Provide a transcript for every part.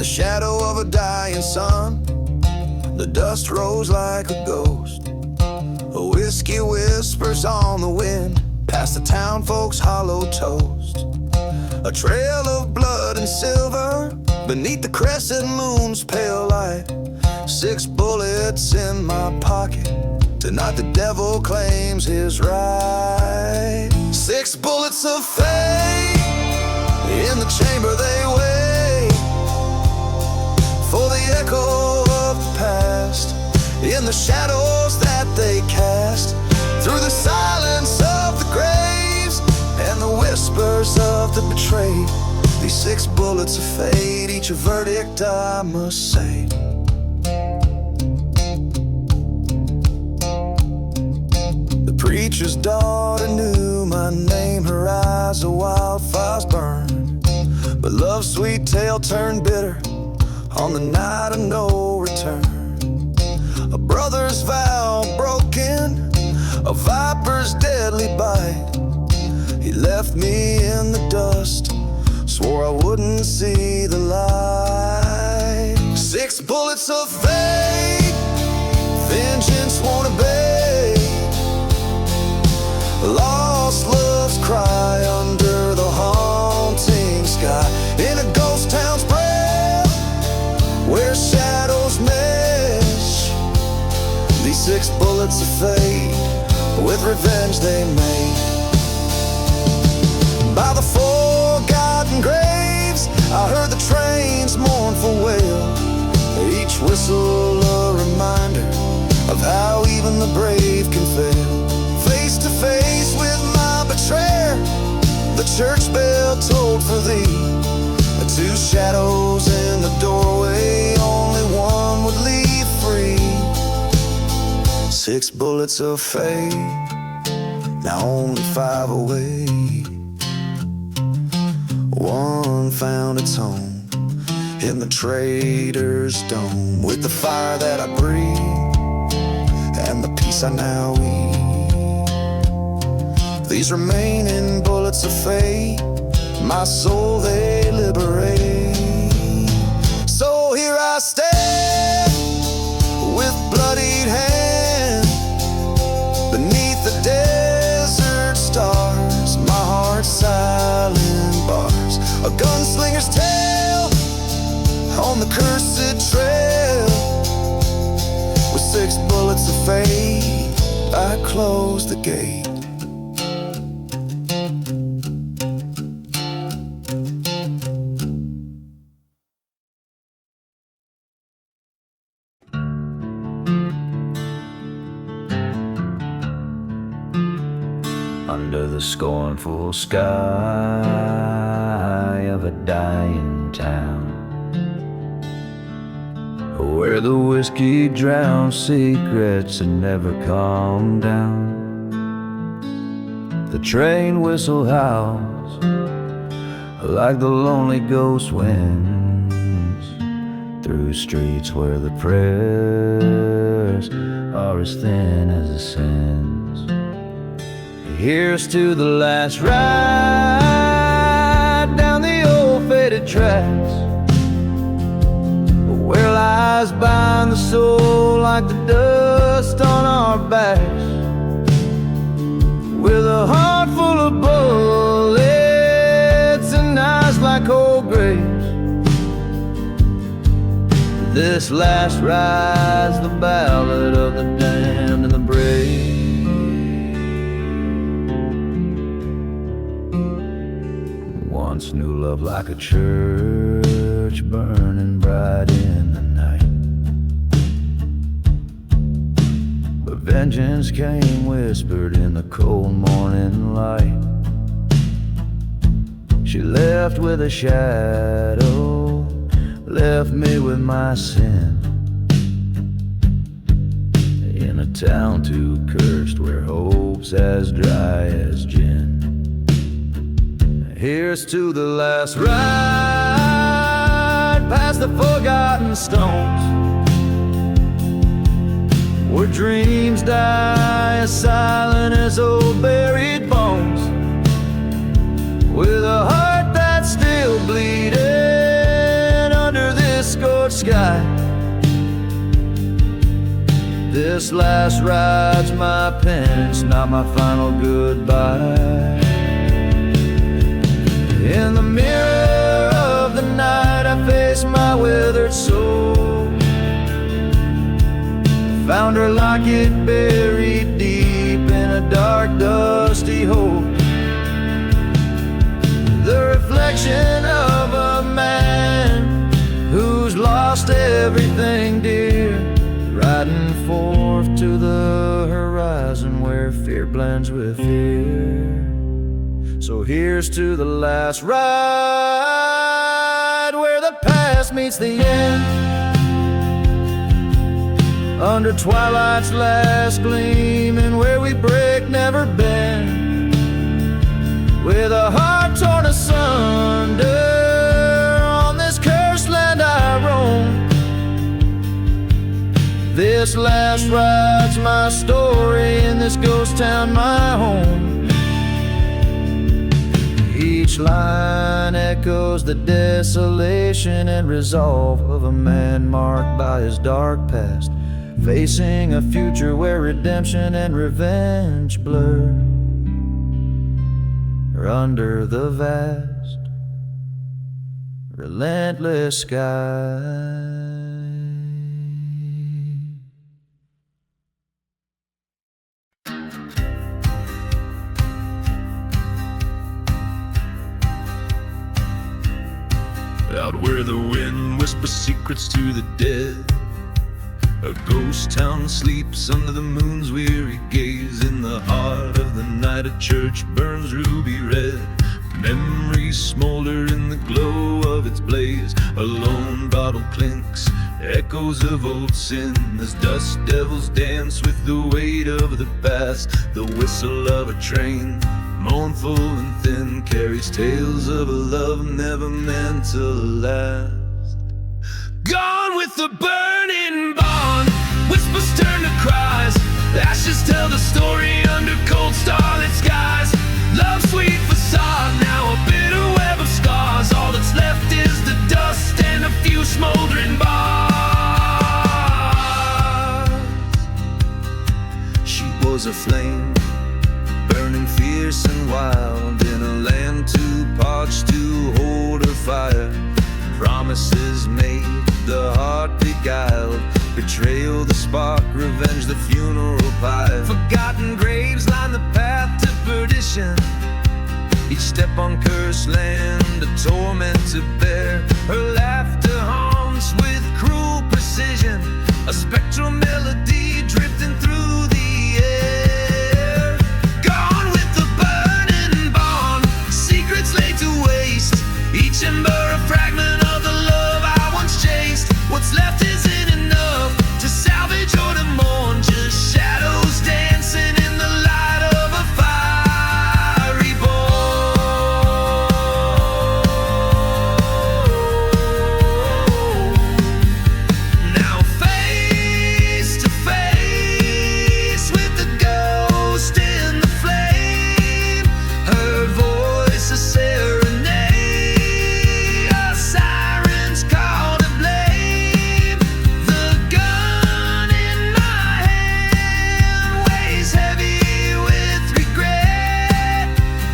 the shadow of a dying sun, the dust rose like a ghost. A whiskey whispers on the wind, past the town folks' hollow toast. A trail of blood and silver beneath the crescent moon's pale light. 6 bullets in my pocket, tonight the devil claims his right. 6 bullets of fate, in the chamber they wait for the echo of the past, in the shadows that they cast, through the silence of the graves and the whispers of the betrayed. These 6 bullets of fate, each a verdict I must say. The preacher's daughter knew my name, her eyes a wildfire's burn, but love's sweet tale turned bitter on the night of no return. A brother's vow broken, a viper's deadly bite. He left me in the dust, swore I wouldn't see the light. 6 bullets of fate, vengeance won't obey. Lost love's cry under the haunting sky, in a ghost town's breath where shadows mesh. These 6 bullets of fate, with revenge they made. By the forgotten graves I heard the train's mournful wail, each whistle a reminder of how even the brave can fail. Face to face with my betrayer, the church bell tolled for thee. The 2 shadows in the doorway, only one would leave free. 6 bullets of fate, now only 5 away. One found its home in the traitor's dome, with the fire that I breathe and the peace I now eat. These remaining bullets of fate, my soul they liberate. So here I stand with bloodied hand beneath the desert stars, my heart's silent bars, a gunslinger's tale on the cursed trail. With 6 bullets of fate, I close the gate. Under the scornful sky of a dying town, where the whiskey drowns secrets and never calm down, the train whistle howls like the lonely ghost winds through streets where the prayers are as thin as the sins. Here's to the last ride down the old faded tracks, where lies bind the soul like the dust on our backs, with a heart full of bullets and eyes like old graves. This last ride's the ballad of the damned and the brave. Once knew love like a church burning bright in the night, but vengeance came whispered in the cold morning light. She left with a shadow, left me with my sin, in a town too cursed where hope's as dry as gin. Here's to the last ride past the forgotten stones, where dreams die as silent as old buried bones, with a heart that's still bleeding under this This last ride's my penance, not my final goodbye. In the mirror of the night I face my withered soul. Found her locket buried deep in a dark, dusty hole. The reflection of a man who's lost everything dear, riding forth to the horizon where fear blends with fear. So here's to the last ride, where the past meets the end, under twilight's last gleam, and where we break, never bend, with a heart torn asunder, on this cursed land I roam. This last ride's my story, in this ghost town my home. Each line echoes the desolation and resolve of a man marked by his dark past, facing a future where redemption and revenge blur under the vast, relentless sky. Out where the wind whispers secrets to the dead, a ghost town sleeps under the moon's weary gaze. In the heart of the night a church burns ruby red, memories smolder in the glow of its blaze. A lone bottle clinks, echoes of old sin, as dust devils dance with the weight of the past. The whistle of a train, mournful and thin, carries tales of a love never meant to last. Gone with the burning barn, whispers turn to cries, ashes tell the story under cold starlit skies. Love's sweet facade, now a bitter web of scars. All that's left is the dust and a few smoldering bars. She was a flame, burning fierce and wild, in a land too parched to hold her fire. Promises made, the heart beguiled, betrayal the spark, revenge the funeral pyre. Forgotten graves line the path to perdition, each step on cursed land a torment to bear. Her laughter haunts with cruel precision, a spectral melody drifting through the air. Gone with the burning barn, secrets laid to waste, each ember a fragment of the love I once chased. What's left isn't enough to salvage or to mourn, just shadows dancing in the light of a fire reborn. Now face to face with the ghost in the flame, her voice a serenade, a siren's call to blame. The gun in my hand weighs heavy with regret,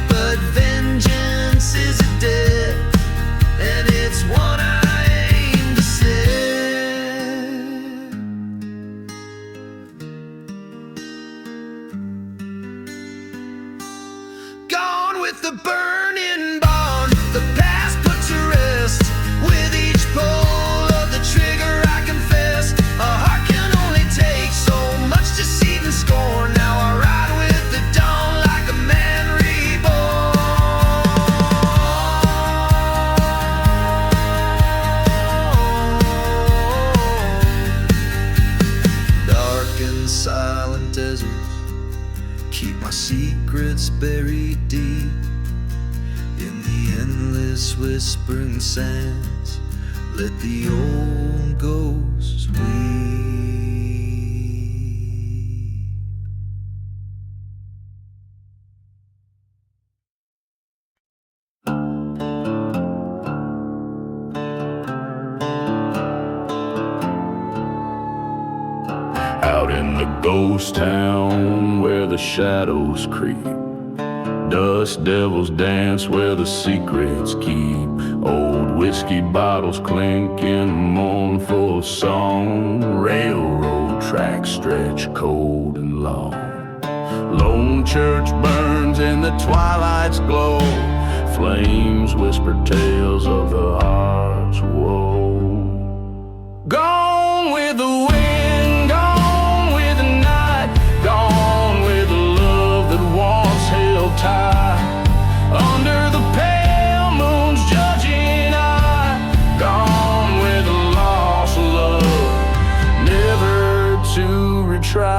but vengeance is a debt, and it's one I aim to set. Gone with the burning barn, the past put to rest, with each pull of the trigger I confess. A heart can only take so much deceit and scorn. Now I ride with the dawn like a man reborn. Dark and silent deserts keep my secrets buried deep in the endless whispering sands. Let the old ghosts weep. Out in the ghost town where the shadows creep, dust devils dance where the secrets keep. Old whiskey bottles clinking, mournful song. Railroad tracks stretch cold and long. Lone church burns in the twilight's glow. Flames whisper tales of the heart's woe. Gone with the wind, gone with the night, gone with the love that once held tight. Under the pale moon's judging eye, gone with the lost love, never to retry.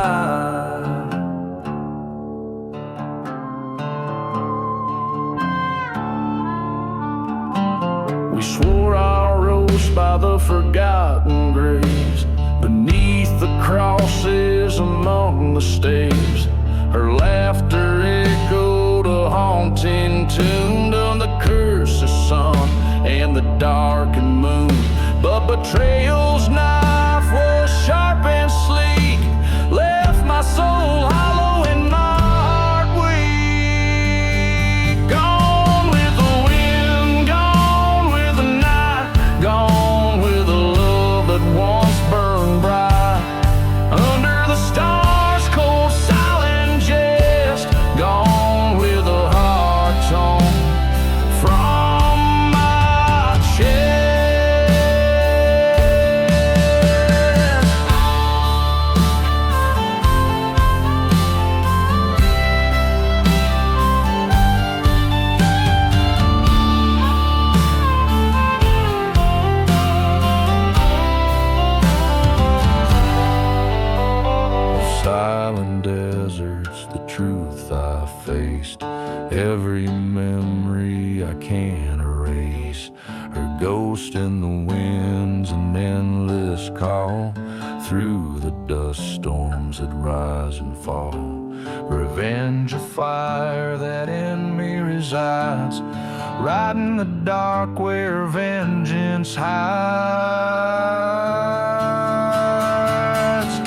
We swore our oaths by the forgotten graves, beneath the crosses among the staves. Her laughter echoed a haunting tune on the cursed sun and the darkened moon. But betrayal's knife was sharp and sleek, left my soul hollow and my heart weak. Gone with the wind, gone with the night, gone with the love that once burned bright. Under the stars, cold, silent jest, gone with a heart torn from my chest. Silent deserts, the truth I faced, every memory I can't erase. Her ghost in the winds, an endless call through the dust storms that rise and fall. Revenge, a fire that in me resides, right in the dark where vengeance hides.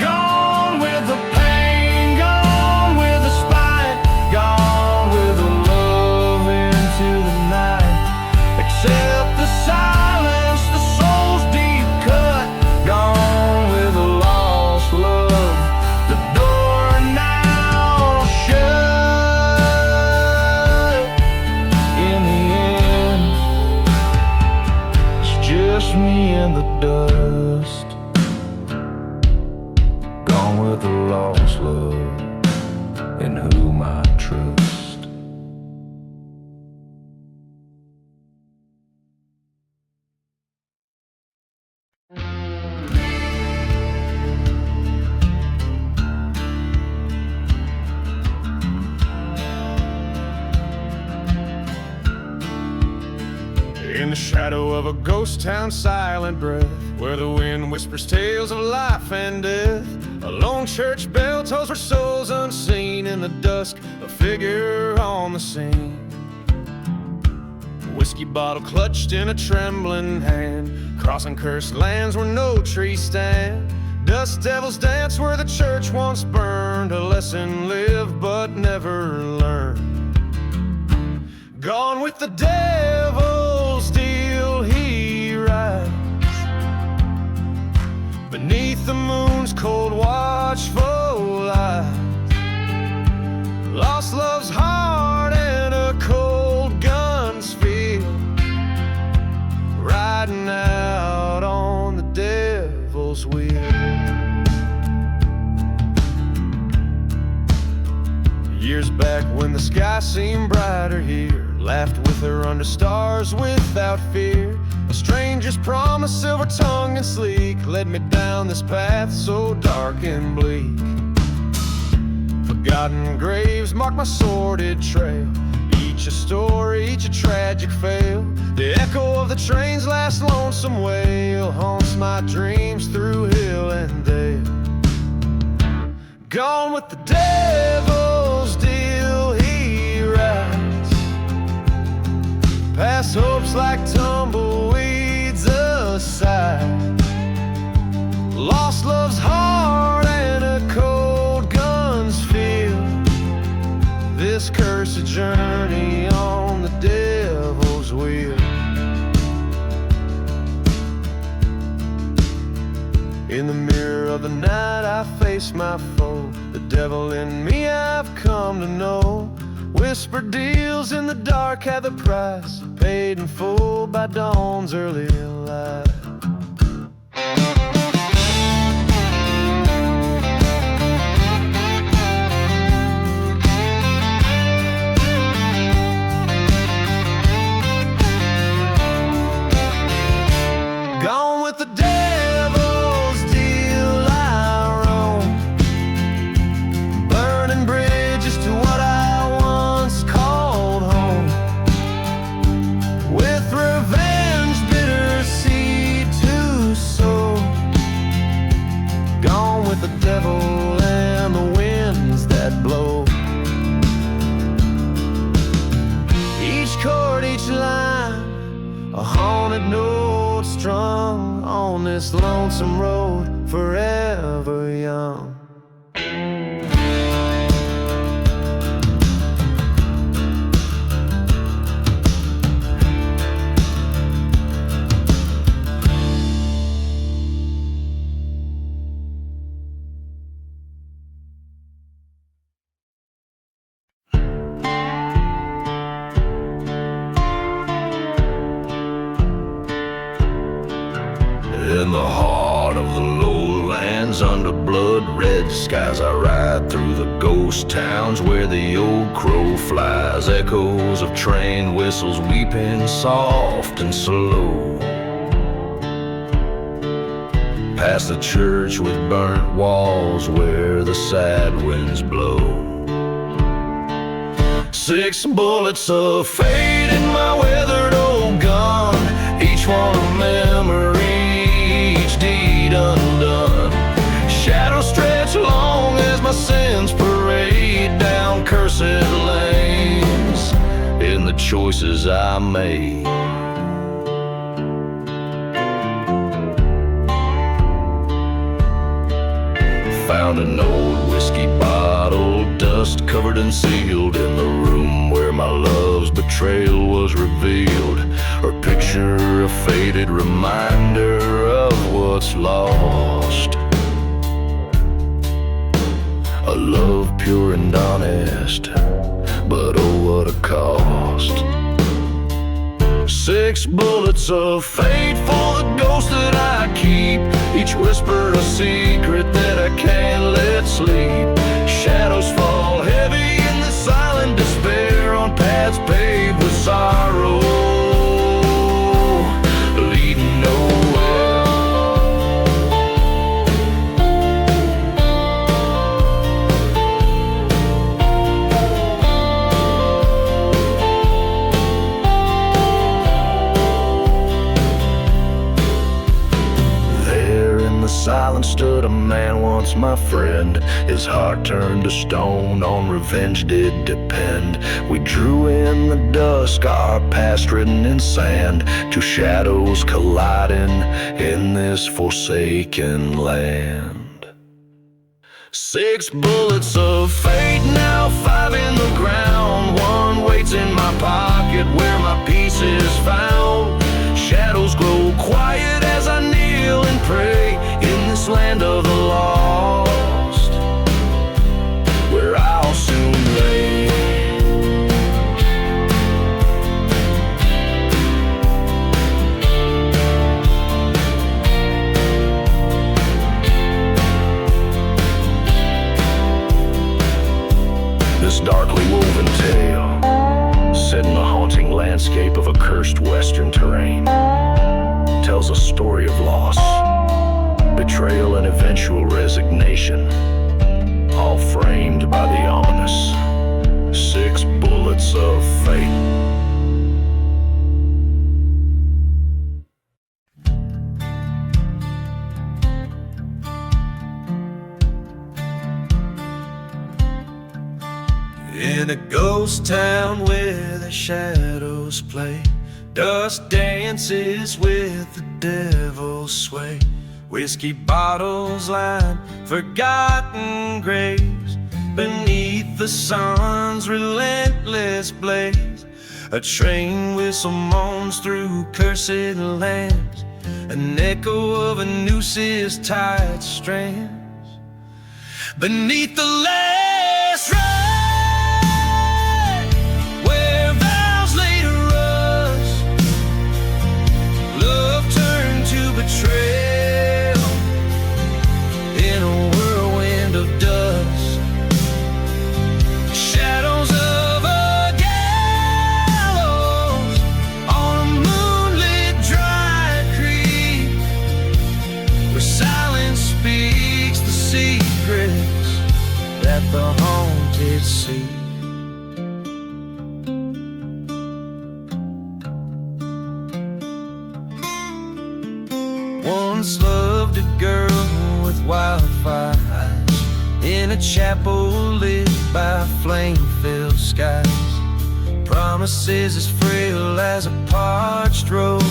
Gone with the pain, gone with the spite, gone with the love into the night. Accept the silence, the soul's deep cut, gone with the lost love. The door now shut. In the end, it's just me and the dust. Gone with the lost love in whom I trust. In the shadow of a ghost town, silent breath, where the wind whispers tales of life and death. A lone church bell tolls for souls unseen. In the dusk, a figure on the scene. Whiskey bottle clutched in a trembling hand, crossing cursed lands where no trees stand. Dust devils dance where the church once burned, a lesson lived but never learned. Gone with the devil, still he rides beneath the moon's cold watchful light. Lost love's heart and a cold gun's feel, riding out on the devil's wheel. Years back when the sky seemed brighter here, laughed with her under stars without fear. A stranger's promise, silver tongued and sleek, led me down this path so dark and bleak. Forgotten graves mark my sordid trail, each a story, each a tragic fail. The echo of the train's last lonesome wail haunts my dreams through hill and dale. Gone with the devil's deal, he rides past hopes like tumbleweeds aside. Lost love's heart and I face my foe. The devil in me I've come to know. Whispered deals in the dark had the price paid in full by dawn's early light. Gone with the devil's deal I roam, burning bridges to what I once called home. With revenge bitter seed to sow. Gone with the devil and the winds that blow. Each chord, each line, a haunted note strung on this lonesome road, forever young. In the heart of the lowlands, under blood-red skies, I ride through the ghost towns where the old crow flies. Echoes of train whistles weeping soft and slow. Past the church with burnt walls where the sad winds blow. 6 bullets of fate in my weathered old gun, each one a memory, each deed undone. Shadows stretch long as my sins parade down cursed lanes in the choices I made. Found an old whiskey bottle, dust covered and sealed, in the room where my love's betrayal was revealed. Her picture, a faded reminder of what's lost. A love pure and honest, but oh what a cost. 6 bullets of fate for the ghost that I keep, each whisper a secret that I can't let sleep. Shadows fall heavy in the silent despair on paths paved with sorrow, leading nowhere. Silence stood a man once my friend. His heart turned to stone, on revenge did depend. We drew in the dusk, our past written in sand, two shadows colliding in this forsaken land. 6 bullets of fate, now 5 in the ground. One waits in my pocket where my peace is found. Shadows grow quiet as I kneel and pray in this land of the lost, where I'll soon lay. This darkly woven tale, set in the haunting landscape of a cursed western terrain, tells a story of loss, betrayal and eventual resignation, all framed by the ominous 6 bullets of fate. In a ghost town where the shadows play, dust dances with the devil's sway. Whiskey bottles line forgotten graves beneath the sun's relentless blaze. A train whistle moans through cursed lands, an echo of a nooses tied strands. beneath the last ride, where vows later rust, love turned to betrayal in a whirlwind of dust. Shadows of a gallows on a moonlit dry creek, where silence speaks the secrets that the haunted see. Once loved a girl with wildfire eyes in a chapel lit by flame-filled skies. Promises as frail as a parched rose.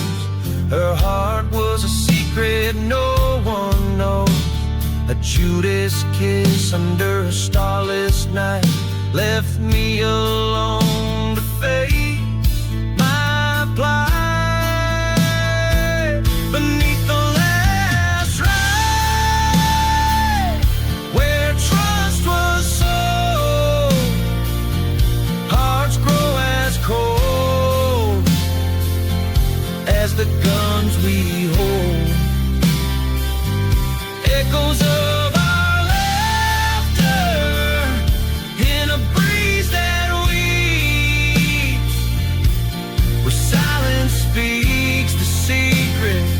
Her heart was a secret no one knows. A Judas kiss under a starless night left me alone to face my plight. Beneath the last ride, where trust was sold, hearts grow as cold as the guns we hold. Echoes of our laughter in a breeze that weeps, where silence speaks the secrets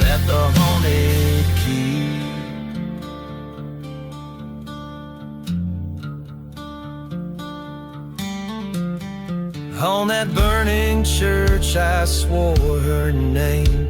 that the haunted keep. On that burning church I swore her name.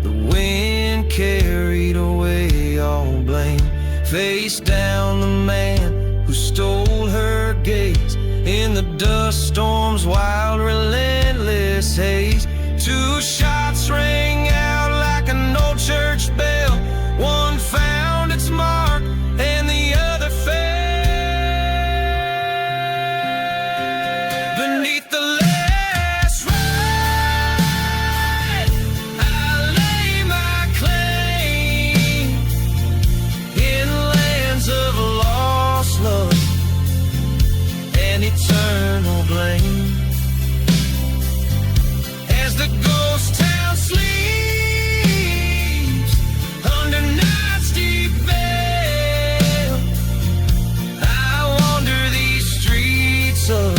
The wind carried away all blame. Face down the man who stole her gaze in the dust storm's wild relentless haze. Two shots rang out like an old church bell. One found its mark and the other fell. Beneath the last ride, I lay my claim in lands of lost love and eternal blame. As the ghost town sleeps under night's deep veil, I wander these streets of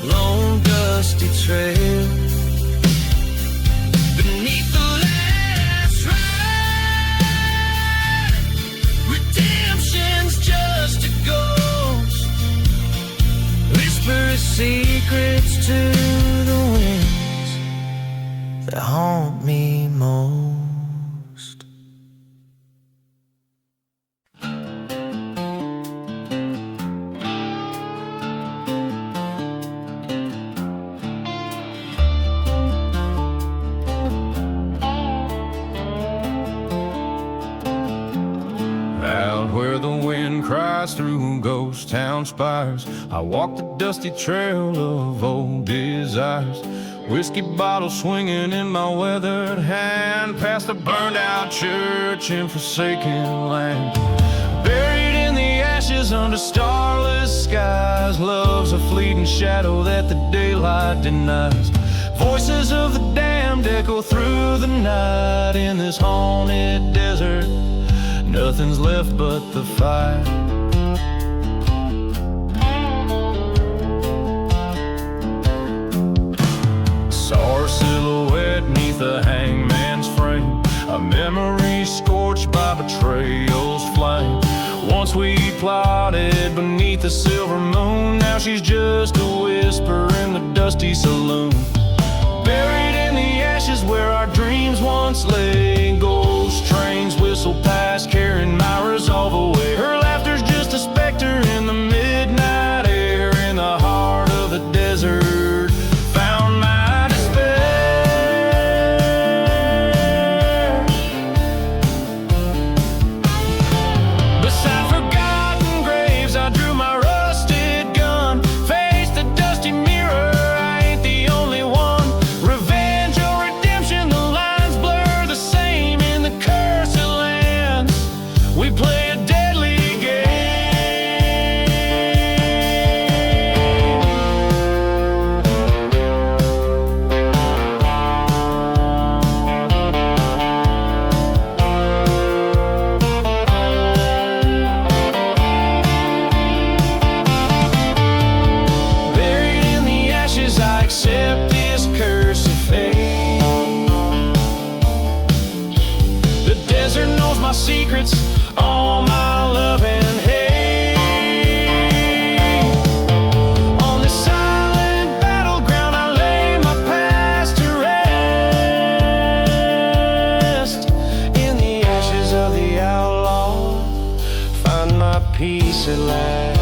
lone dusty trail. Beneath the last ride, redemption's just a ghost, whisper secrets to the winds that haunt me most. Out where the wind cries through ghost town spires, I walk the dusty trail of old desires. Whiskey bottle swinging in my weathered hand, past a burned out church in forsaken land. Buried in the ashes under starless skies, love's a fleeting shadow that the daylight denies. Voices of the damned echo through the night in this haunted desert. Nothing's left but the fire. Saw her silhouette neath the hangman's frame, a memory scorched by betrayal's flame. Once we plotted beneath the silver moon, now she's just a whisper in the dusty saloon. Buried in the ashes where our dreams once lay, ghost trains whistle past, carrying my resolve away. Her laughter's just a specter in the midnight air, in the heart of the desert. Found my despair beside forgotten graves. I drew my rusted gun, faced the dusty mirror. I ain't the only one. Revenge or redemption, the lines blur the same. peace at last.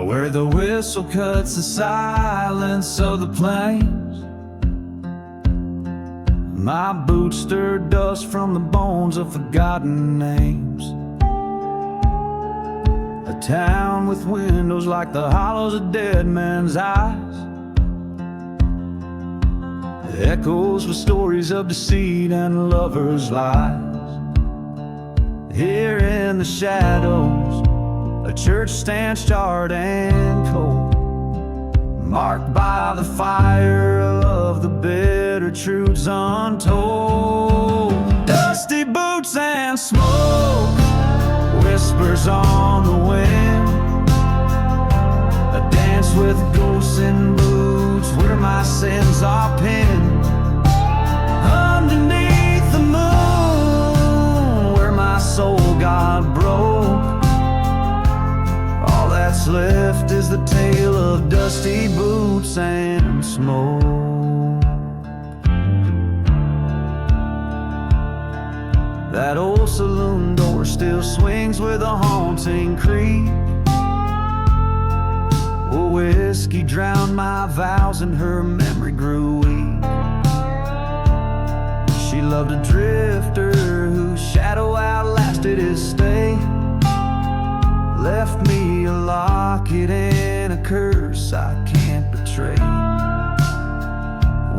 Where the whistle cuts the silence of the plains, my boots stir dust from the bones of forgotten names. A town with windows like the hollows of dead men's eyes, echoes with stories of deceit and lovers' lies. Here in the shadows, a church stands charred and cold, marked by the fire of the bitter truths untold. Dusty boots and smoke, whispers on the wind, a dance with ghosts in boots where my sins are pinned. Underneath the moon, where my soul got broke, all that's left is the tale of dusty boots and smoke. That old saloon door still swings with a haunting creak. Oh, whiskey drowned my vows and her memory grew weak. She loved a drifter whose shadow outlasted his stay, left me a locket and a curse I can't betray.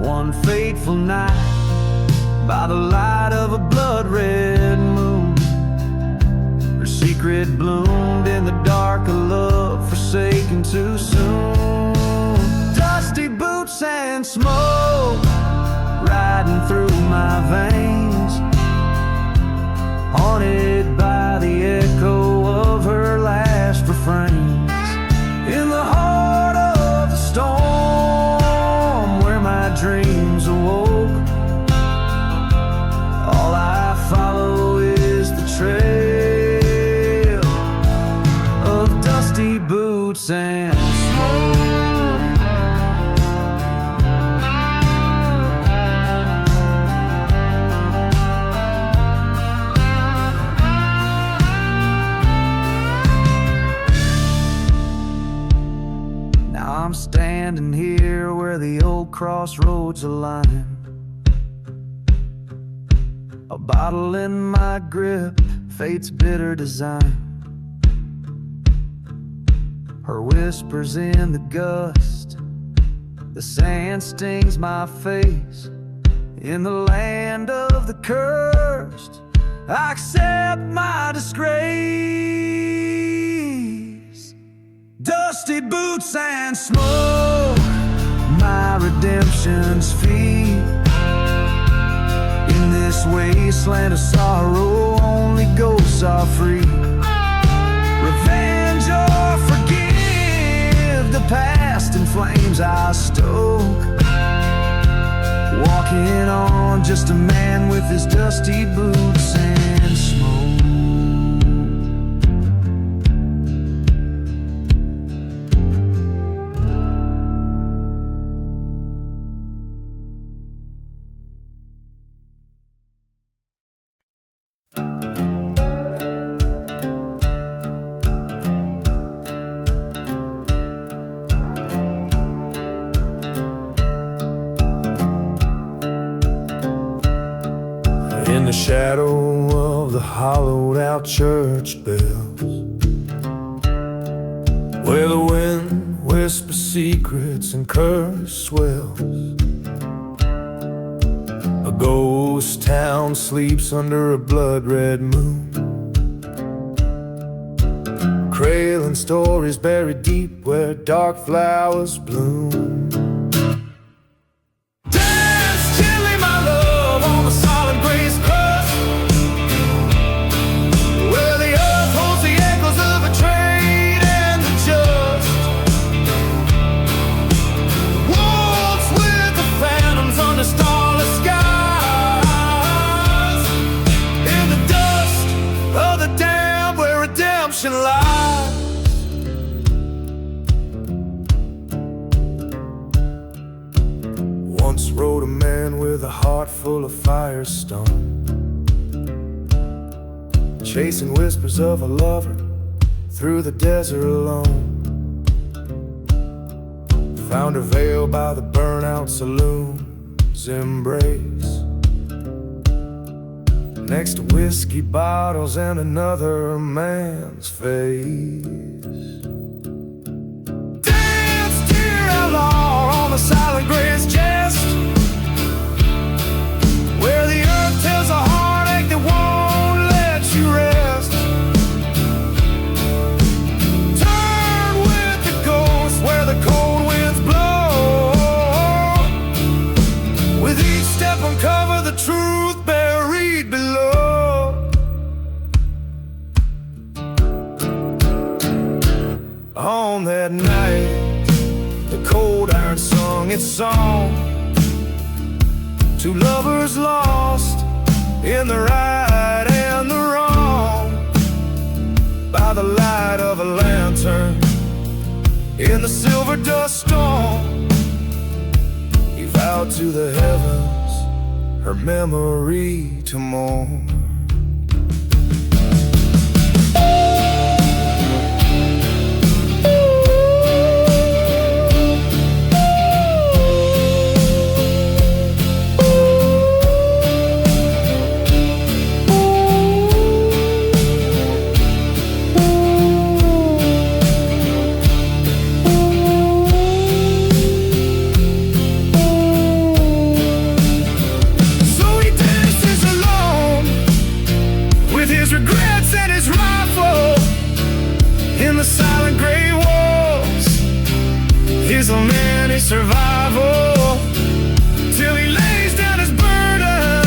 One fateful night, by the light of a blood-red moon, her secret bloomed in the dark, a love forsaken too soon. Dusty boots and smoke riding through my veins, haunted by the echo of her last refrains. In the heart of the storm, where my dreams awoke, all I follow is the trail of dusty boots and smoke. I'm standing here where the old crossroads align, a bottle in my grip, fate's bitter design. Her whispers in the gust, the sand stings my face. In the land of the cursed, I accept my disgrace. Dusty boots and smoke, my redemption's fee. In this wasteland of sorrow, only ghosts are free. Revenge or forgive, the past in flames I stoke. Walking on, just a man with his dusty boots and smoke. In the shadow of the hollowed out church bells, where the wind whispers secrets and curse swells, a ghost town sleeps under a blood-red moon, cradling stories buried deep where dark flowers bloom. Where the earth holds the echoes of a trade and the just. full of firestone, chasing whispers of a lover through the desert alone. Found her veiled by the burnout saloon's embrace, next to whiskey bottles and another man's face. Dance, dear outlaw, on the silent gray's chest, where the earth tells a heartache that won't let you rest. Turn with the ghost where the cold winds blow. With each step uncover the truth buried below. On that night, the cold iron sung its song. Two lovers lost in the right and the wrong, by the light of a lantern in the silver dust storm. He vowed to the heavens her memory to mourn. Survival till he lays down his burden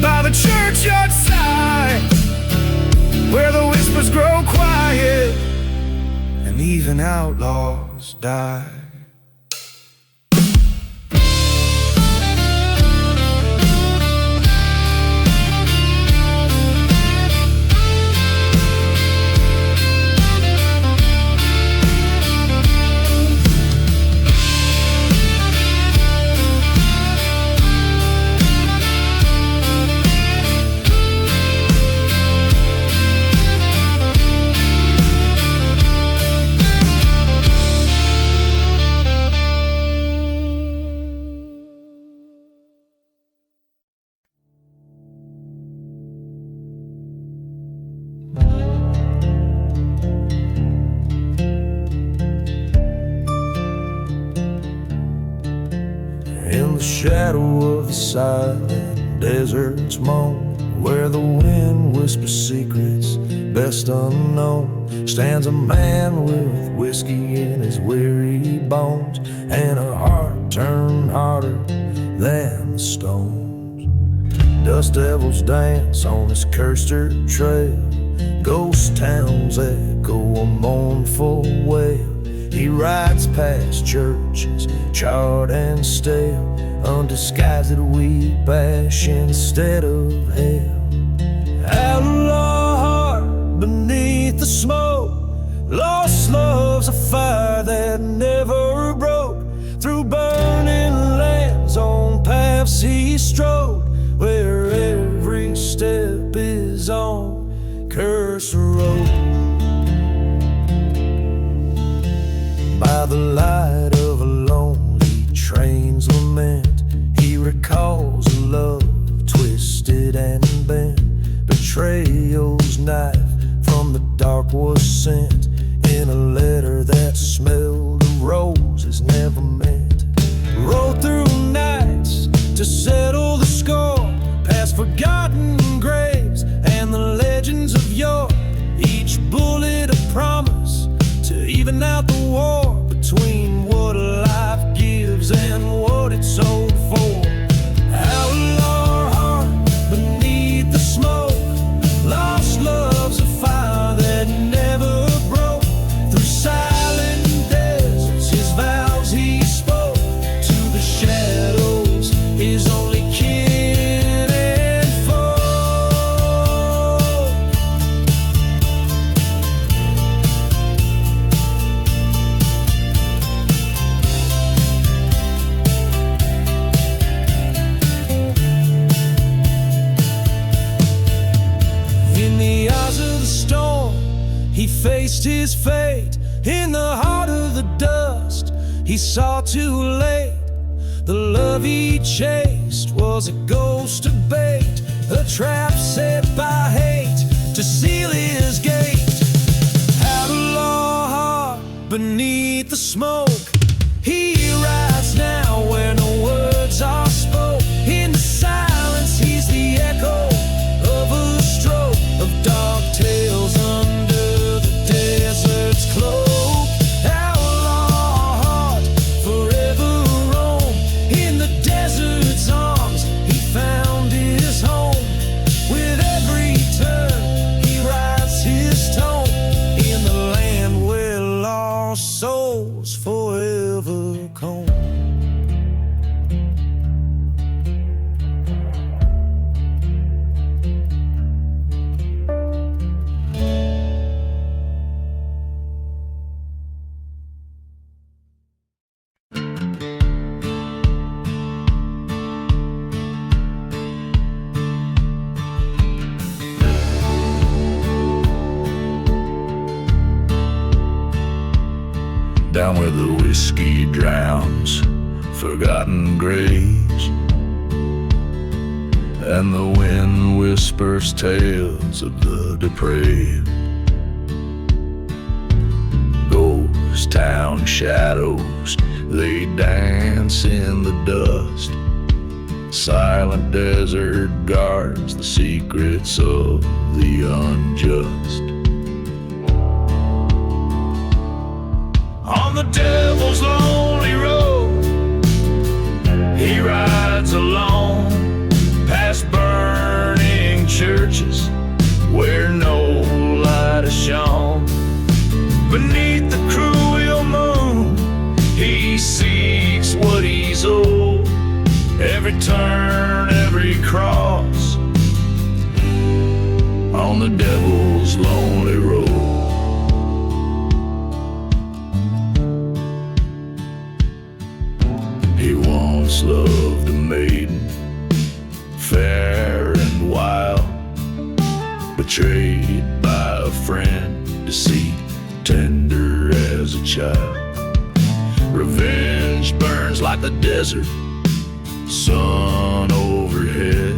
by the churchyard side, where the whispers grow quiet and even outlaws die. In the shadow of the silent desert's moan, where the wind whispers secrets best unknown, stands a man with whiskey in his weary bones and a heart turned harder than the stones. Dust devils dance on his cursed earth trail, ghost towns echo a mournful wail. He rides past churches, charred and stale, undisguised weep ash instead of hell. Outlaw heart beneath the smoke, lost love's a fire that never broke. Through burning lands on paths he strode, where every step is on cursed road. By the light of a lonely train's lament, he recalls a love twisted and bent. Betrayal's knife from the dark was sent in a letter that smelled of roses never meant. Rode through nights to settle the score, past forgotten graves and the legends of yore. Each bullet a promise to even out the war between what life gives and what it's sold for. Outlaw heart beneath the smoke, lost love's a fire that never broke. Through silent deserts his vows he spoke, to the shadows his only kin and foe. In the heart of the dust, he saw too late. The love he chased was a ghost of bait, a trap set by hate to seal his gate. Outlaw heart beneath the smoke, he rides now where no words are spoke. In the silence he's the echo of a stroke of dark tales under the desert's cloak. Outlaw heart forever roam. In the desert's arms he found his home. With every turn he writes his tone in the land where lost souls forever comb. Down where the whiskey drowns forgotten graves, and the wind whispers tales of the depraved. Ghost town shadows, they dance in the dust. Silent desert guards the secrets of the unjust. On the devil's lonely road, he rides alone, past burning churches where no light is shone. Beneath the cruel moon, he seeks what he's owed. Every turn, every cross, on the devil's lonely road. He once loved a maiden, fair and wild, betrayed by a friend, deceit tender as a child. Revenge burns like the desert sun overhead.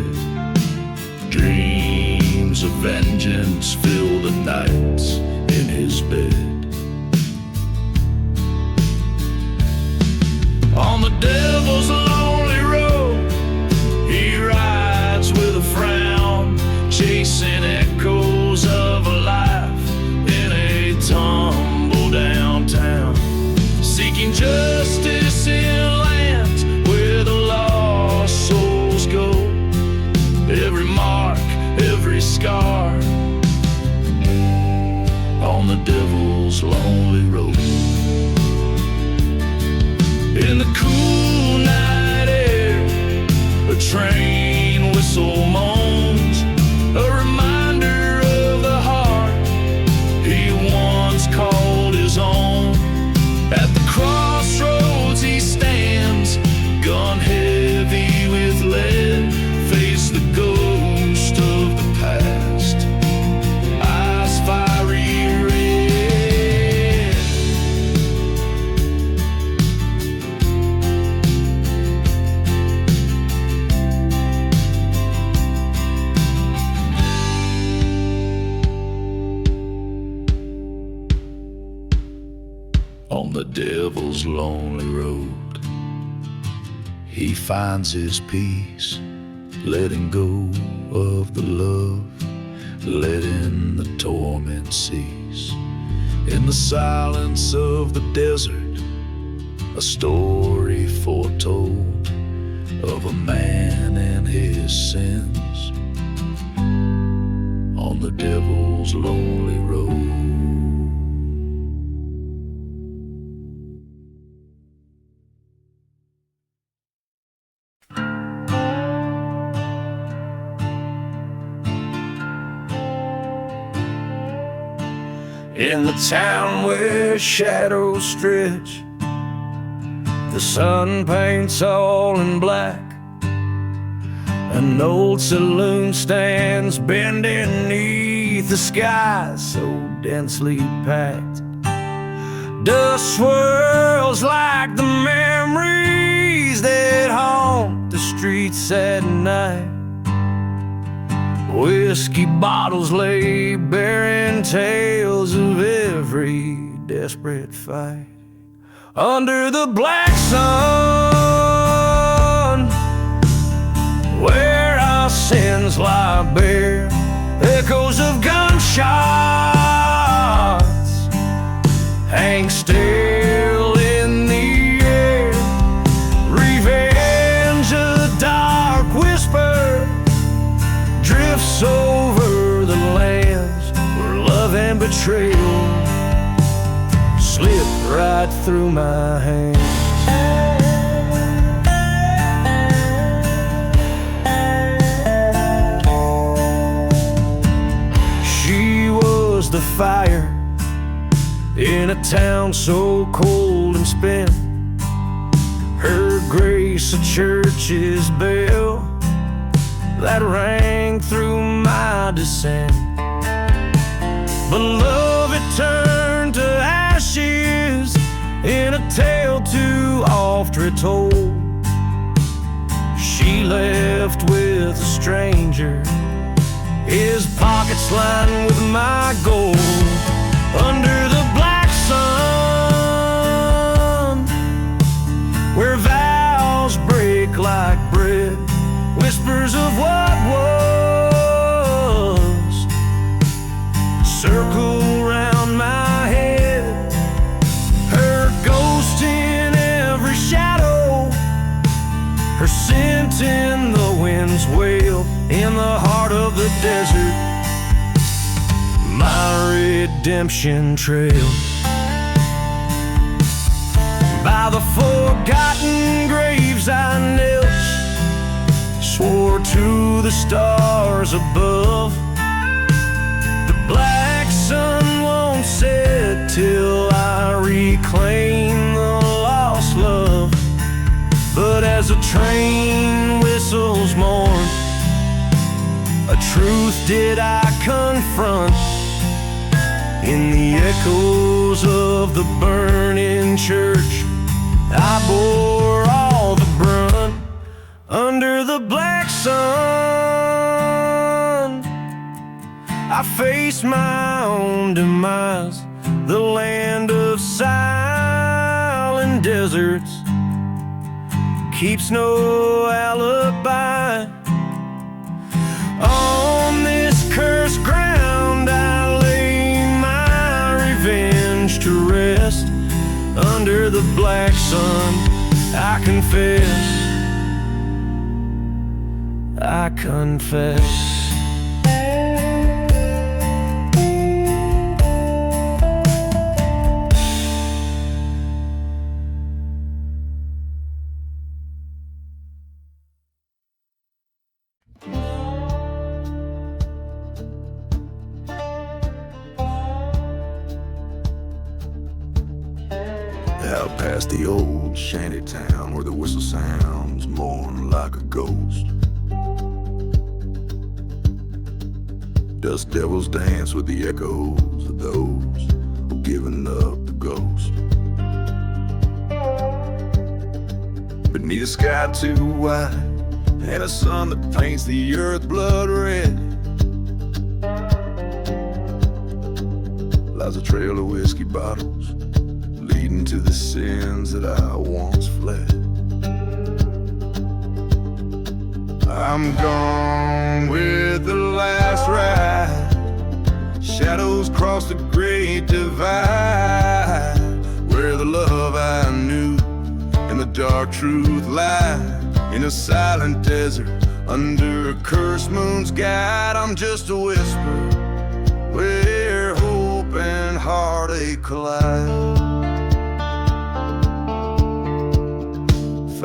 Dreams of vengeance fill the nights in his bed. On the devil's lonely road, he rides with a frown, chasing echoes of a life in a tumble downtown, seeking justice in lands where the lost souls go. Every mark, every scar, on the devil's lonely road. In the cool night air, a train whistle moans, a reminder of the heart he once called his own. At the crossroads he stands, gun heavy with lead, face the ghost of the past, eyes fiery red. On the devil's lonely road, he finds his peace, letting go of the love, letting the torment cease. In the silence of the desert, a story foretold of a man and his sins, on the devil's lonely road. In the town where shadows stretch, the sun paints all in black. An old saloon stands bending beneath the sky so densely packed. Dust swirls like the memories that haunt the streets at night. Whiskey bottles lay bearing tales of every desperate fight. Under the black sun, where our sins lie bare, echoes of gunshots hang still in the air. Revenge, a dark whisper, drifts over the lands where love and betrayal slip right through my hands. She was the fire in a town so cold and spent, her grace a church's bell that rang through my descent. But love, it turned to ashes in a tale too oft retold. She left with a stranger, his pockets lined with my gold. Under the black sun, where vows break like bread, whispers of what was circle round my head. Her ghost in every shadow, her scent in the wind's wail. In the heart of the desert, my redemption trail. By the forgotten graves I knelt, swore to the stars above, the black sun won't set till I reclaim the lost love. But as a train whistles mourn, a truth did I confront. In the echoes of the burning church, I bore all the brunt. Under the black sun, I faced my own demise. The land of silent deserts keeps no alibi. On this cursed ground I lay my revenge to rest. Under the black sun, I confess, I confess. Out past the old shanty town where the whistle sounds mourn like a ghost. Dust devils dance with the echoes of those who've given up the ghost. Beneath a sky too wide and a sun that paints the earth blood red, lies a trail of whiskey bottles leading to the sins that I once fled. I'm gone with the last ride. Shadows cross the great divide, where the love I knew and the dark truth lie. In a silent desert, under a cursed moon's guide, I'm just a whisper where hope and heartache collide.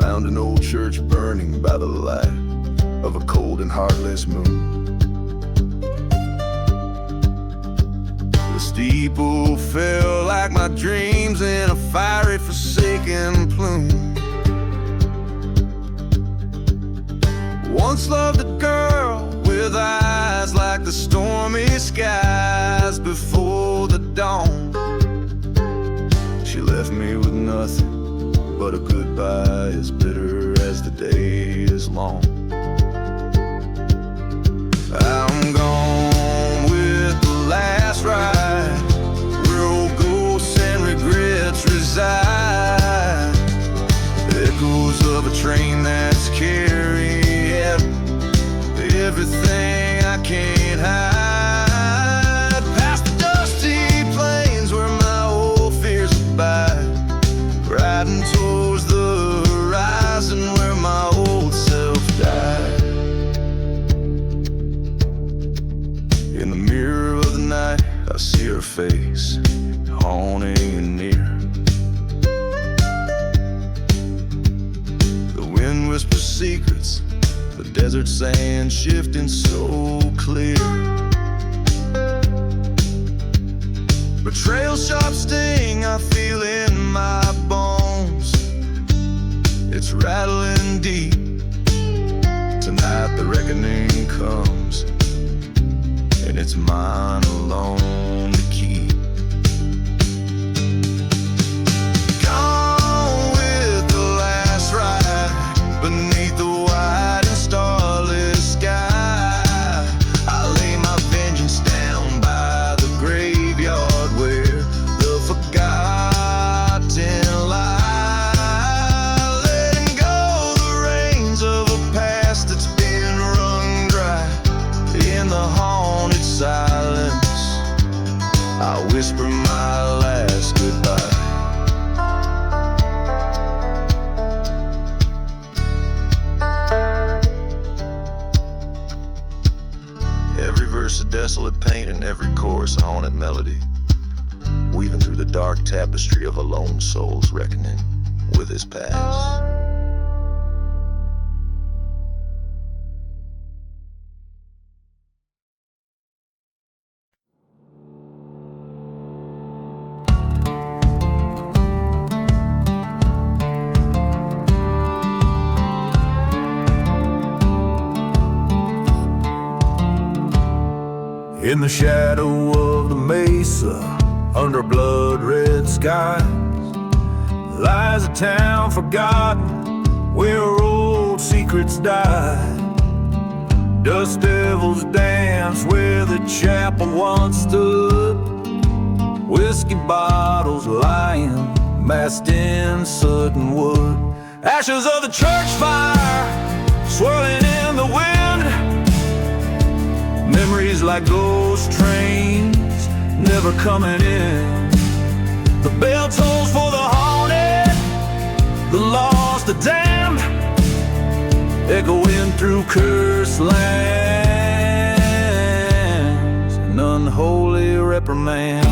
Found an old church burning by the light of a cold and heartless moon. The steeple fell like my dreams in a fiery forsaken plume. Once loved a girl with eyes like the stormy skies before the dawn. She me with nothing but a goodbye as bitter as the day is long. I'm gone with the last ride, where old ghosts and regrets reside. Echoes of a train that's carrying everything I can't hide. Past the dusty plains where my old fears abide, riding towards the horizon where my old self died. In the mirror of the night, I see her face, haunting and near. The wind whispers secrets, the desert sand shifting so clear. Betrayal's sharp sting I feel in my bones, it's rattling deep. Tonight the reckoning comes, and it's mine alone to keep. Gone with the last ride, beneath the wide and starless sky. I lay my vengeance down by the graveyard where the forgotten lie. Letting go the reins of a past that's been wrung dry. In the haunted silence, I whisper my last goodbye. Every verse a desolate paint and every chorus a haunted melody, weaving through the dark tapestry of a lone soul's reckoning with his past. In the shadow of the mesa, under blood-red skies, lies a town forgotten, where old secrets die. Dust devils dance where the chapel once stood, whiskey bottles lying massed in soot and wood. Ashes of the church fire swirling in the wind, memories like ghost trains never coming in. The bell tolls for the haunted, the lost, the damned, echoing through cursed lands, an unholy reprimand.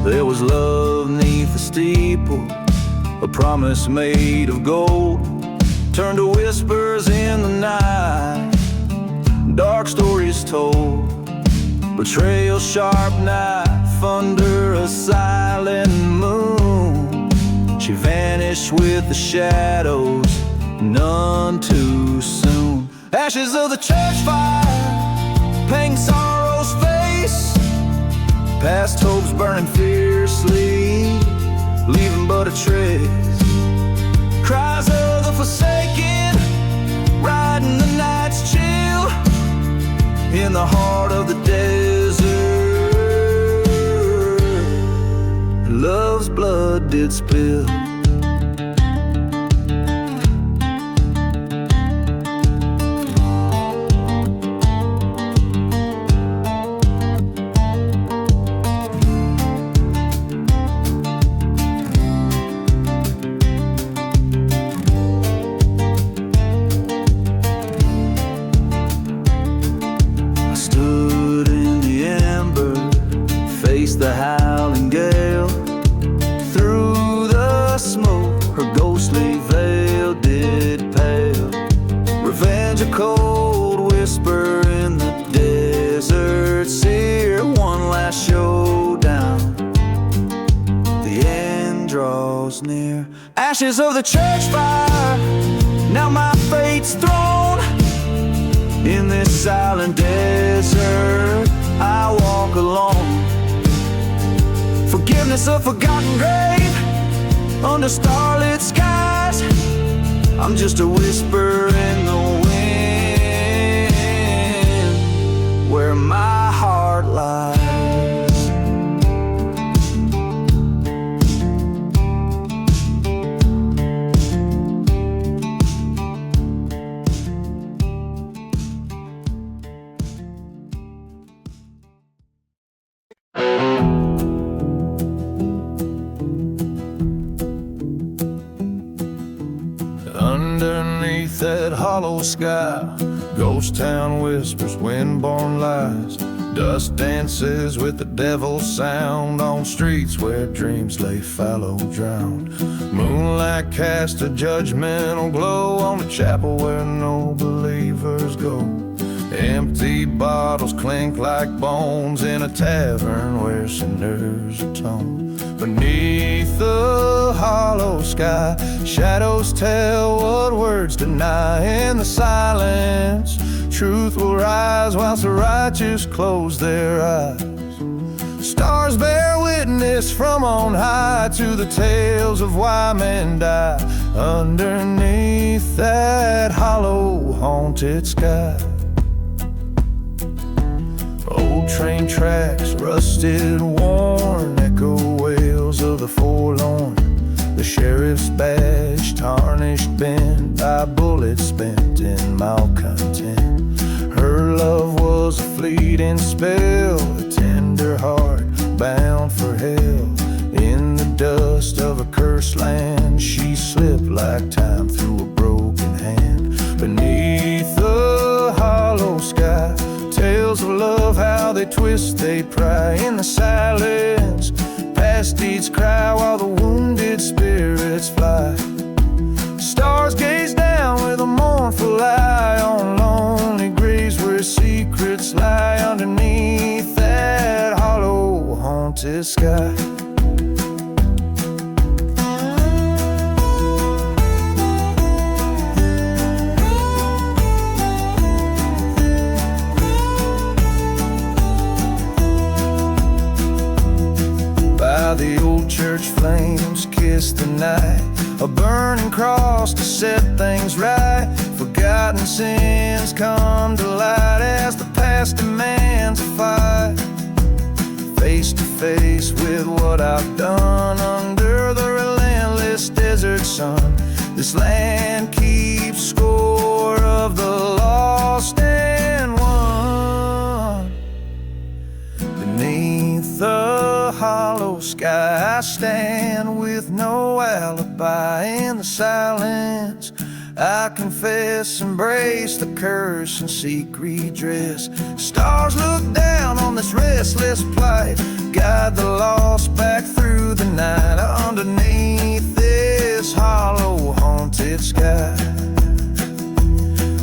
There was love neath the steeple, a promise made of gold, turned to whispers in the night, dark stories told. Betrayal, sharp knife under a silent moon. She vanished with the shadows, none too soon. Ashes of the church fire, painting sorrow's face, past hopes burning fiercely, leaving but a trace. Cries of the forsaken, riding the night's chill, in the heart of the desert. Love's blood did spill. The howling gale, through the smoke her ghostly veil did pale. Revenge, a cold whisper in the desert sear. One last showdown, the end draws near. Ashes of the church fire, now my fate's thrown. In this silent desert I walk alone, It's a forgotten grave under starlit skies. I'm just a whisper in the wind where my heart lies. Underneath that hollow sky, ghost town whispers, wind-borne lies. Dust dances with the devil's sound on streets where dreams lay fallow drowned. Moonlight casts a judgmental glow on the chapel where no believers go. Empty bottles clink like bones in a tavern where sinners atone. Beneath the hollow sky, shadows tell what words deny. In the silence, truth will rise whilst the righteous close their eyes. Stars bear witness from on high to the tales of why men die underneath that hollow, haunted sky. Old train tracks, rusted, worn, echo wails of the forlorn. The sheriff's badge, tarnished, bent by bullets spent in malcontent. Her love was a fleeting spell, a tender heart bound for hell. In the dust of a cursed land, she slipped like time through a broken hand. Beneath the hollow sky, tales of love, how they twist, they pry. In the silence, past deeds cry while the wounded spirits fly. Stars gaze down with a mournful eye on lonely graves where secrets lie underneath that hollow, haunted sky. The old church flames kiss the night, a burning cross to set things right. Forgotten sins come to light as the past demands a fight. Face to face with what I've done under the relentless desert sun. This land keeps score of the lost and won. Beneath the hollow sky, I stand with no alibi. In the silence, I confess, embrace the curse and seek redress. Stars look down on this restless plight, guide the lost back through the night. Underneath this hollow, haunted sky,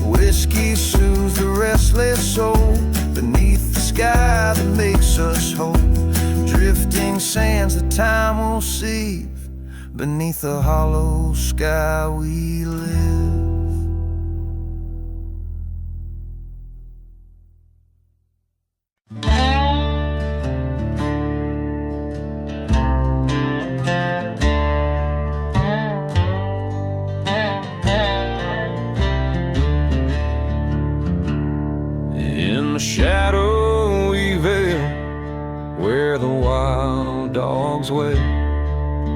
whiskey soothes the restless soul. Beneath the sky that makes us whole, drifting sands that time will sieve. Beneath the hollow sky we live. In the shadowy veil where the wild dogs wail,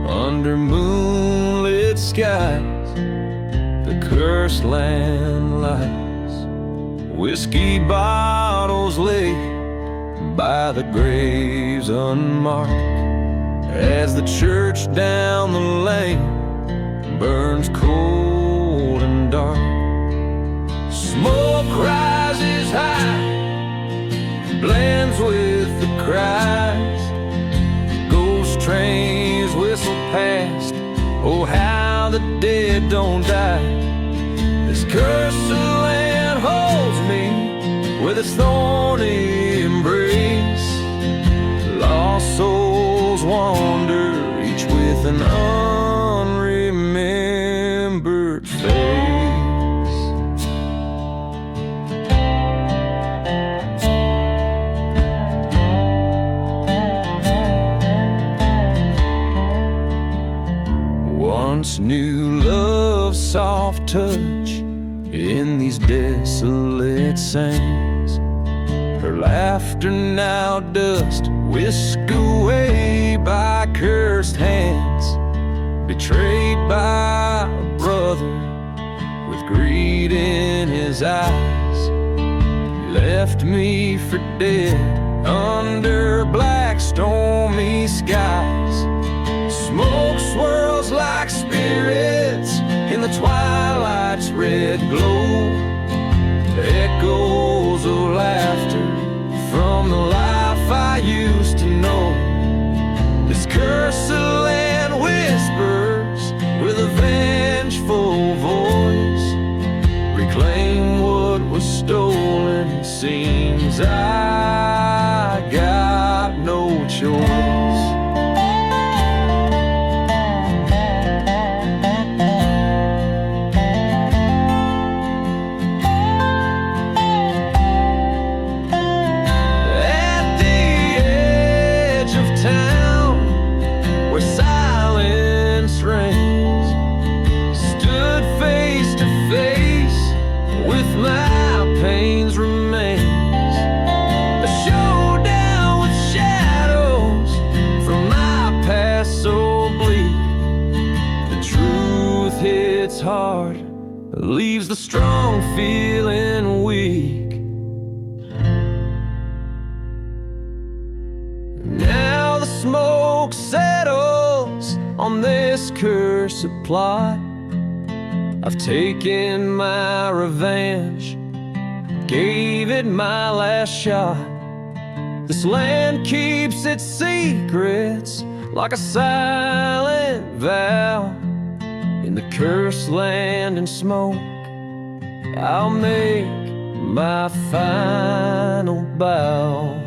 under moonlit skies the cursed land lies. Whiskey bottles lay by the graves unmarked, as the church down the lane burns cold and dark. Smoke rises high, blends with the cries. Ghost trains whistle past, oh how the dead don't die. This cursed land holds me with its thorny embrace. Lost souls wander, each with an unremembered face. this new love's soft touch in these desolate sands. Her laughter now dust whisked away by cursed hands, betrayed by a brother with greed in his eyes. He left me for dead under black stormy skies. Smoke swirls like spirits in the twilight's red glow, echoes of laughter from the life I used to know. This cursed land whispers with a vengeful voice, reclaim what was stolen. It seems I got no choice. Hard, leaves the strong feeling weak. Now the smoke settles on this cursed plot. I've taken my revenge, gave it my last shot. This land keeps its secrets like a silent vow. In the cursed land and smoke, I'll make my final bow.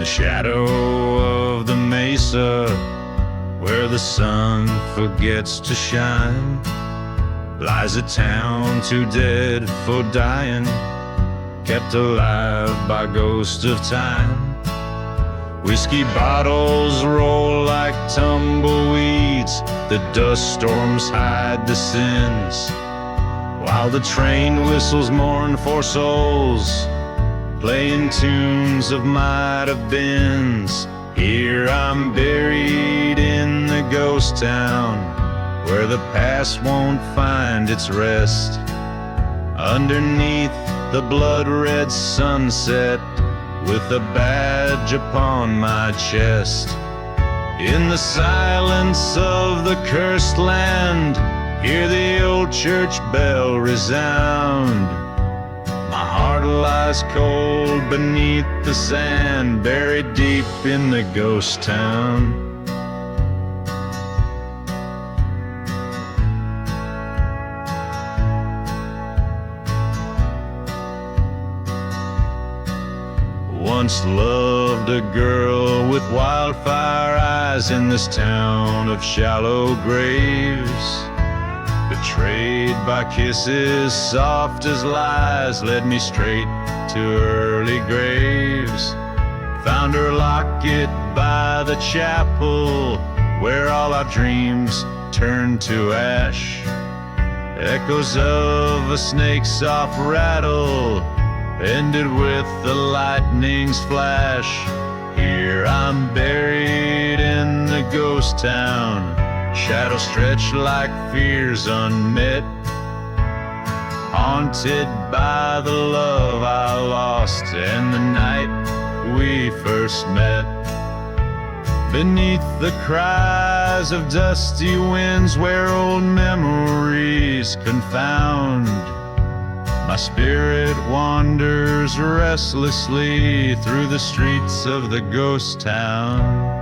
Shadow of the mesa, where the sun forgets to shine, lies a town too dead for dying, kept alive by ghosts of time. Whiskey bottles roll like tumbleweeds, the dust storms hide the sins, while the train whistles mourn for souls, playing tunes of might have beens. Here I'm buried in the ghost town, where the past won't find its rest. Underneath the blood-red sunset, with a badge upon my chest. In the silence of the cursed land, hear the old church bell resound. My heart lies cold beneath the sand, buried deep in the ghost town. Once loved a girl with wildfire eyes in this town of shallow graves. Betrayed by kisses soft as lies, led me straight to early graves. Found her locket by the chapel, where all our dreams turned to ash. Echoes of a snake's soft rattle ended with the lightning's flash. Here I'm buried in the ghost town, shadows stretch like fears unmet, haunted by the love I lost and the night we first met. Beneath the cries of dusty winds where old memories confound, My spirit wanders restlessly through the streets of the ghost town.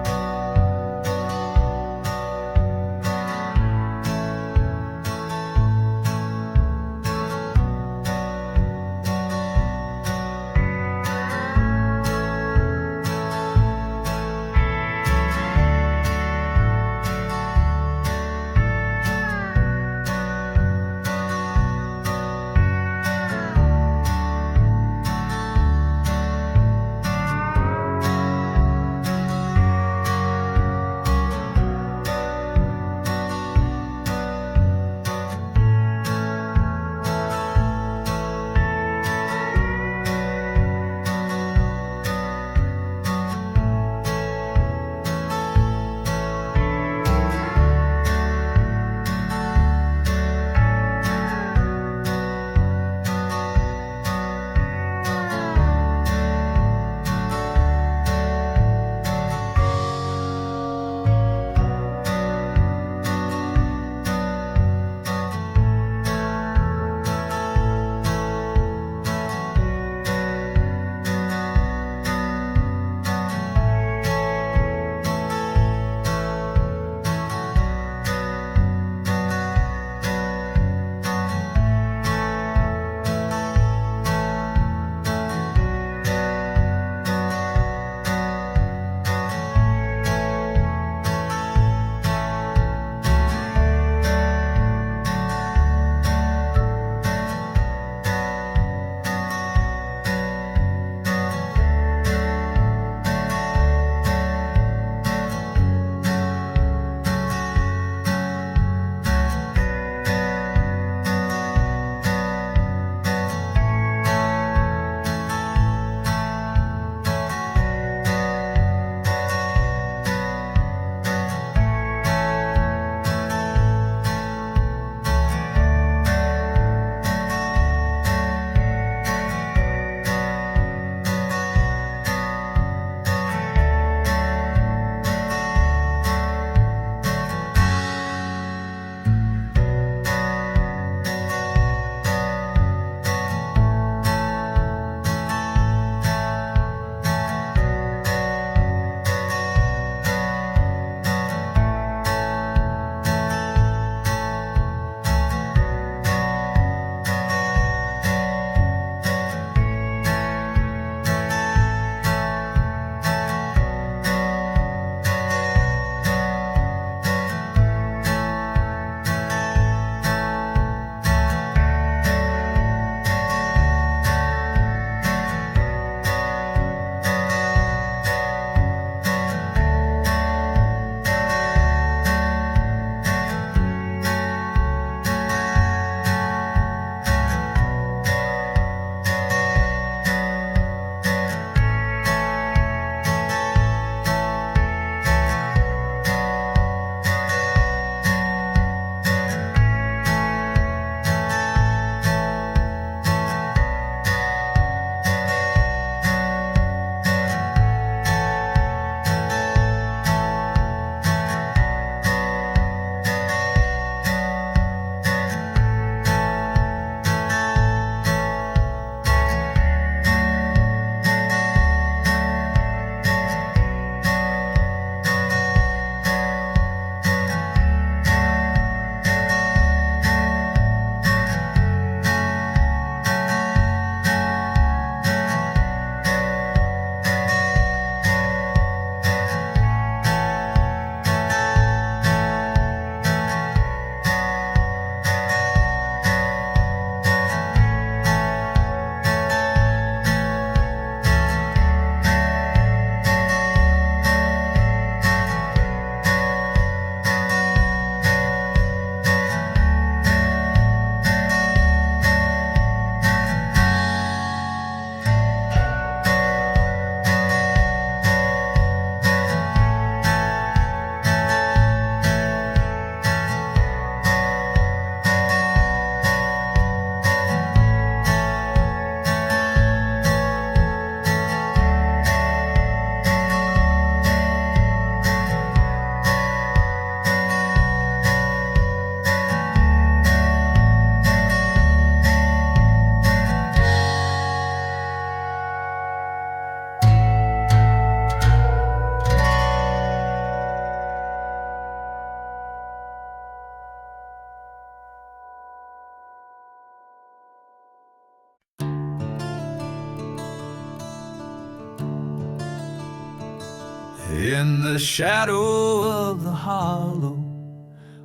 In the shadow of the hollow,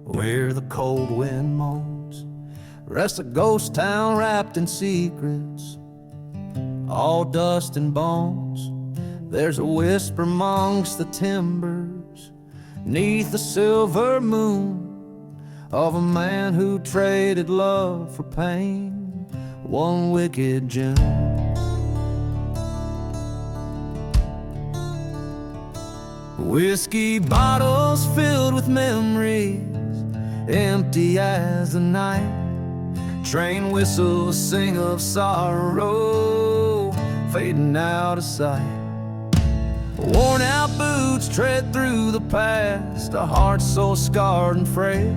where the cold wind moans, rests a ghost town wrapped in secrets, all dust and bones. There's a whisper amongst the timbers, 'neath the silver moon, of a man who traded love for pain, one wicked gem. Whiskey bottles filled with memories, empty as the night. Train whistles sing of sorrow, fading out of sight. Worn out boots tread through the past, a heart so scarred and frail,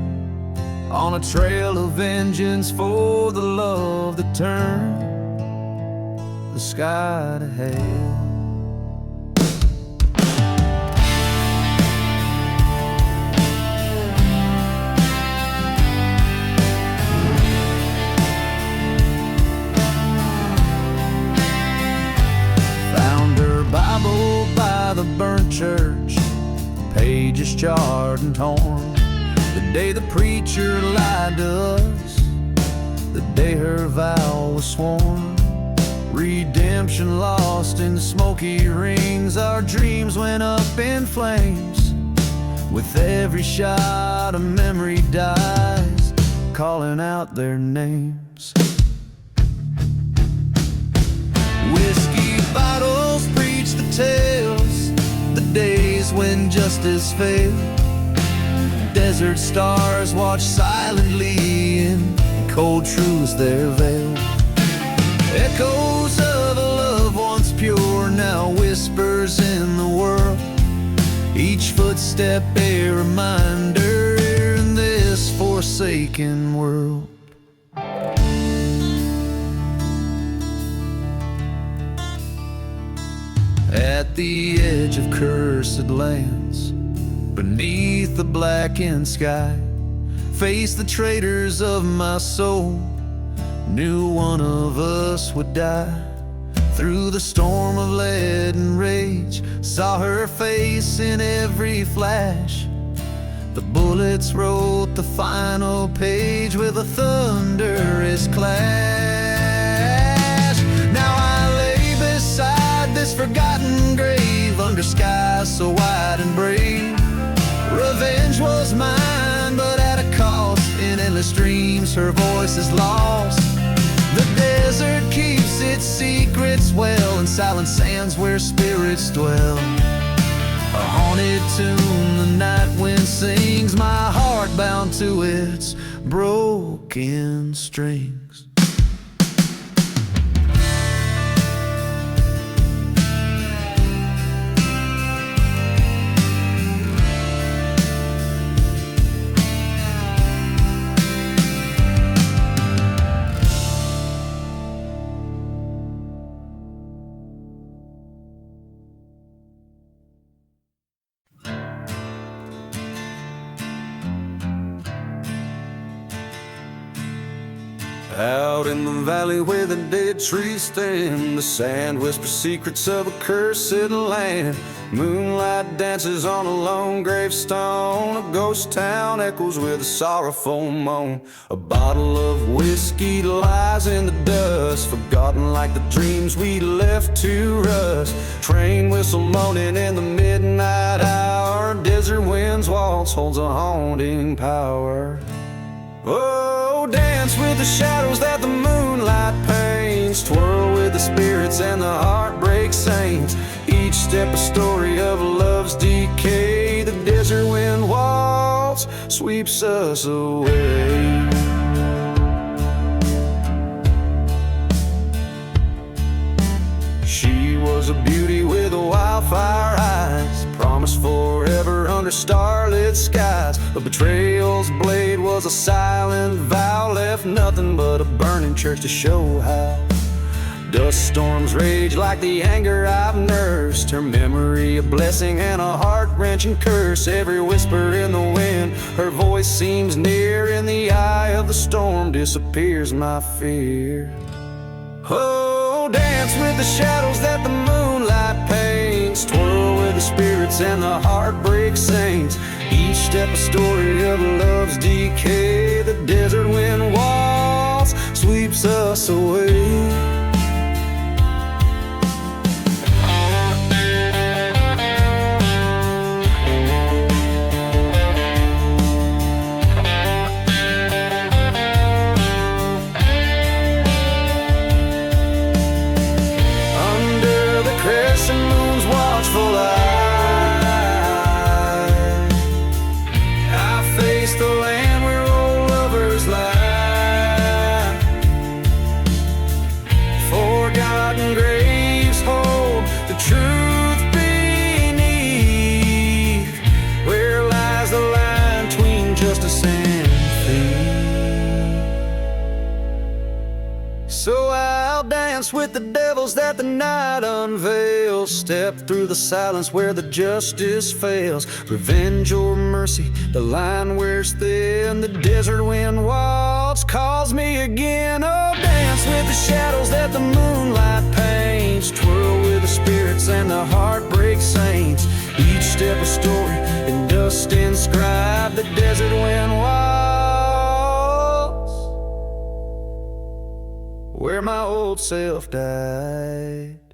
on a trail of vengeance for the love that turned the sky to hell. Bible by the burnt church, pages charred and torn. The day the preacher lied to us, the day her vow was sworn. Redemption lost in the smoky rings, our dreams went up in flames. With every shot a memory dies, calling out their names. Whiskey bottles preach the tales, the days when justice failed. Desert stars watch silently in cold truths their veil. Echoes of a love once pure now whispers in the world. Each footstep a reminder in this forsaken world. At the edge of cursed lands, beneath the blackened sky, face the traitors of my soul, knew one of us would die. Through the storm of lead and rage, saw her face in every flash. The bullets wrote the final page with a thunderous clash. Now I lay beside this forgotten grave, under skies so wide and brave. Revenge was mine, but at a cost. In endless dreams her voice is lost. The desert keeps its secrets well, in silent sands where spirits dwell. A haunted tune the night wind sings, my heart bound to its broken strings. Out in the valley where the dead trees stand, the sand whispers secrets of a cursed land. Moonlight dances on a lone gravestone, a ghost town echoes with a sorrowful moan. A bottle of whiskey lies in the dust, forgotten like the dreams we left to rust. Train whistle moaning in the midnight hour, desert wind's waltz holds a haunting power. Oh, dance with the shadows that the moonlight paints, twirl with the spirits and the heartbreak saints. Each step a story of love's decay, the desert wind waltz sweeps us away. She was a beauty with a wildfire eyes, promised forever under starlit skies. A betrayal's blade was a silent vow, left nothing but a burning church to show how. Dust storms rage like the anger I've nursed, her memory a blessing and a heart-wrenching curse. Every whisper in the wind, her voice seems near. In the eye of the storm disappears my fear. Oh, dance with the shadows that the moonlight paints, twirl with the spirit spirits and the heartbreak saints. Each step a story of love's decay. The desert wind waltz sweeps us away. So I'll dance with the devils that the night unveils. Step through the silence where the justice fails. Revenge or mercy, the line wears thin. The desert wind waltz calls me again. Oh, dance with the shadows that the moonlight paints. Twirl with the spirits and the heartbreak saints. Each step a story in dust inscribed. The desert wind waltz, where my old self died.